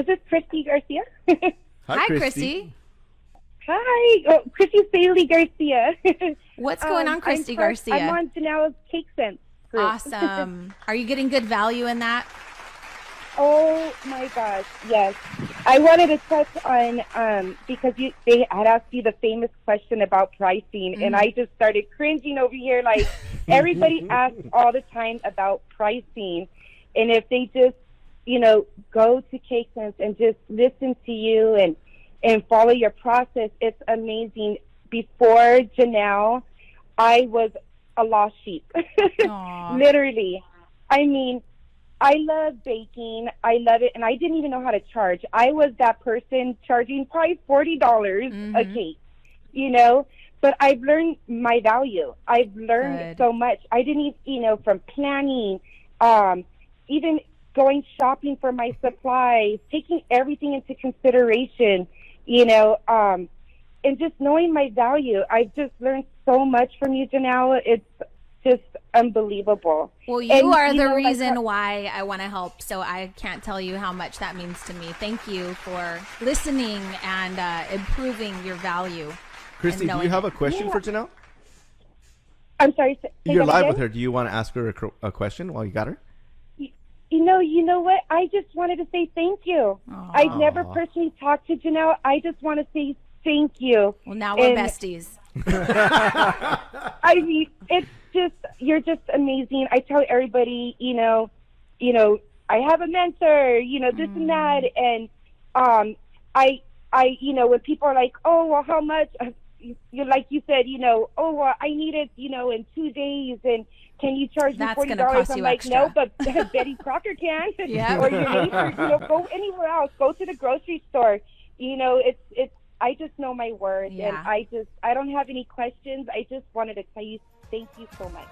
Is this Christy Garcia? Hi, Christy. Hi. Oh, Christy Bailey Garcia. What's going on, Christy Garcia? I'm on Janelle's Cake Sense group. Awesome. Are you getting good value in that? Oh my gosh, yes. I wanted to touch on because they had asked you the famous question about pricing, and I just started cringing over here. Like everybody asks all the time about pricing, and if they just go to Cake Sense and just listen to you and follow your process, it's amazing. Before Janelle, I was a lost sheep, literally. I mean, I love baking. I love it. And I didn't even know how to charge. I was that person charging probably $40 a cake, but I've learned my value. I've learned so much. I didn't even, from planning, even going shopping for my supplies, taking everything into consideration, and just knowing my value. I've just learned so much from you, Janelle. It's just unbelievable. Well, you are the reason why I want to help, so I can't tell you how much that means to me. Thank you for listening and improving your value. Christy, do you have a question for Janelle? I'm sorry. You're live with her. Do you want to ask her a question while you got her? You know what? I just wanted to say thank you. Aww. I've never personally talked to Janelle. I just want to say thank you. Well, now we're besties. I mean, you're just amazing. I tell everybody, I have a mentor, this and that. And, when people are like, oh, well, how much? Like you said, oh, well, I need it, in 2 days. And can you charge me $40? I'm like, extra. no, but Betty Crocker can. Yeah. Or your neighbor, go anywhere else. Go to the grocery store. It's I just know my worth. Yeah. And I don't have any questions. I just wanted to tell you thank you so much.